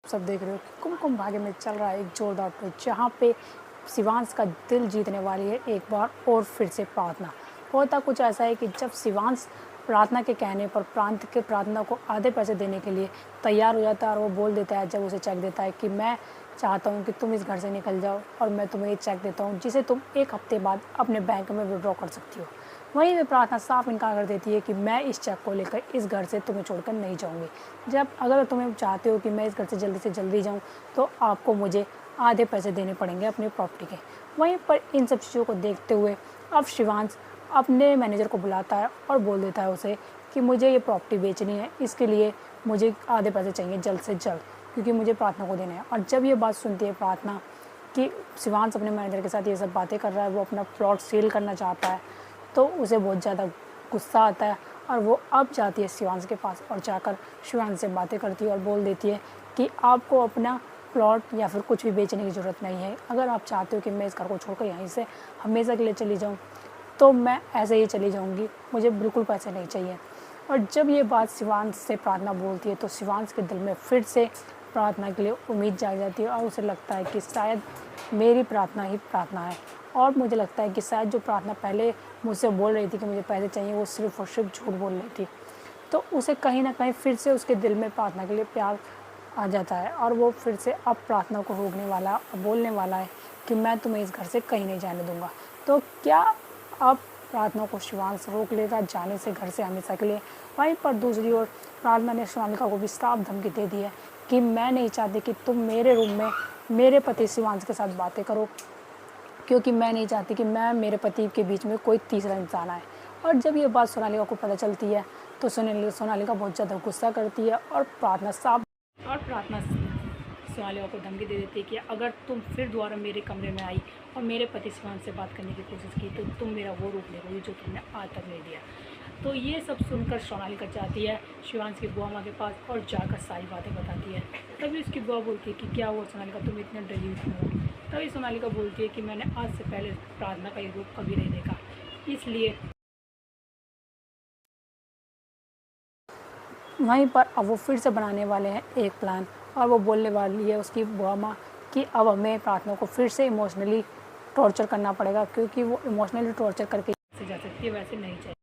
सब देख रहे हो कि कुमकुम भाग्य में चल रहा है एक जोरदार ट्विस्ट, जहाँ पे शिवांश का दिल जीतने वाली है एक बार और फिर से प्रार्थना। होता कुछ ऐसा है कि जब शिवांश प्रार्थना के कहने पर प्रांत के प्रार्थना को आधे पैसे देने के लिए तैयार हो जाता है और वो बोल देता है, जब उसे चेक देता है कि मैं चाहता हूँ कि तुम इस घर से निकल जाओ और मैं तुम्हें ये चेक देता हूँ जिसे तुम 1 हफ्ते बाद अपने बैंक में विड्रॉ कर सकती हो। वहीं पे प्रार्थना साफ इनकार कर देती है कि मैं इस चेक को लेकर इस घर से तुम्हें छोड़कर नहीं जाऊँगी। जब अगर तुम्हें चाहते हो कि मैं इस घर से जल्दी जाऊँ तो आपको मुझे आधे पैसे देने पड़ेंगे अपनी प्रॉपर्टी के। वहीं पर इन सब चीज़ों को देखते हुए अब शिवांश अपने मैनेजर को बुलाता है और बोल देता है उसे कि मुझे ये प्रॉपर्टी बेचनी है, इसके लिए मुझे आधे पैसे चाहिए जल्द से जल्द, क्योंकि मुझे प्रार्थना को देना है। और जब ये बात सुनती है प्रार्थना कि शिवांश अपने मैनेजर के साथ ये सब बातें कर रहा है, वो अपना प्लॉट सेल करना चाहता है, तो उसे बहुत ज़्यादा गुस्सा आता है और वो अब जाती है शिवांश के पास और जाकर शिवांश से बातें करती है और बोल देती है कि आपको अपना प्लॉट या फिर कुछ भी बेचने की ज़रूरत नहीं है। अगर आप चाहते हो कि मैं इस घर को छोड़कर यहीं से हमेशा के लिए चली जाऊँ तो मैं ऐसे ही चली जाऊँगी, मुझे बिल्कुल पैसे नहीं चाहिए। और जब ये बात शिवांश से प्रार्थना बोलती है तो शिवांश के दिल में फिर से प्रार्थना के लिए उम्मीद जाग जाती है और उसे लगता है कि शायद मेरी प्रार्थना ही प्रार्थना है। और मुझे लगता है कि शायद जो प्रार्थना पहले मुझसे बोल रही थी कि मुझे पैसे चाहिए, वो सिर्फ़ और सिर्फ झूठ बोल रही थी। तो उसे कहीं ना कहीं फिर से उसके दिल में प्रार्थना के लिए प्यार आ जाता है और वो फिर से अब प्रार्थना को रोकने वाला और बोलने वाला है कि मैं तुम्हें इस घर से कहीं नहीं जाने दूंगा। तो क्या अब प्रार्थना को शिवांश रोक लेगा जाने से घर से हमेशा के लिए? वहीं पर दूसरी ओर प्रार्थना ने सोनालिका को भी साफ धमकी दे दी है कि मैं नहीं चाहती कि तुम मेरे रूम में मेरे पति शिवांश के साथ बातें करो, क्योंकि मैं नहीं चाहती कि मैं मेरे पति के बीच में कोई तीसरा इंसान आए। और जब ये बात सोनालिका को पता चलती है तो सोनालिका बहुत ज़्यादा गुस्सा करती है और प्रार्थना सोनालिका को धमकी दे देती है कि अगर तुम फिर दोबारा मेरे कमरे में आई और मेरे पति शिवांश से बात करने की कोशिश की तो तुम मेरा वो रूप ले जो तुमने आज तक नहीं दिया। तो ये सब सुनकर सोनालिका जाती है शिवांश की बुआ माँ के पास और जाकर सारी बातें बताती है। तभी उसकी बुआ बोलती है कि क्या हुआ सोनालिका, तुम इतने डरी हुई क्यों हो? तभी सोनालिका बोलती है कि मैंने आज से पहले प्रार्थना का ये रूप कभी नहीं देखा, इसलिए वहीं पर अब वो फिर से बनाने वाले हैं एक प्लान और वो बोलने वाली है उसकी बुआ माँ कि अब हमें प्रार्थना को फिर से इमोशनली टॉर्चर करना पड़ेगा, क्योंकि वो इमोशनली टॉर्चर करके जैसे जा सकती है वैसे नहीं चाहिए।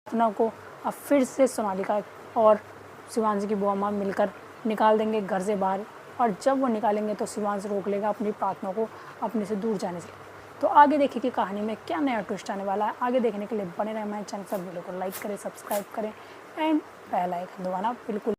प्रार्थना को अब फिर से सोनालिका और शिवांश की बुआ माँ मिलकर निकाल देंगे घर से बाहर, और जब वो निकालेंगे तो शिवांश रोक लेगा अपनी प्रार्थना को अपने से दूर जाने से। तो आगे देखिए कि कहानी में क्या नया ट्विस्ट आने वाला है। आगे देखने के लिए बने रहें हमारे चैनल पर, वीडियो को लाइक करें, सब्सक्राइब करें एंड बेल आइकन दबाना बिल्कुल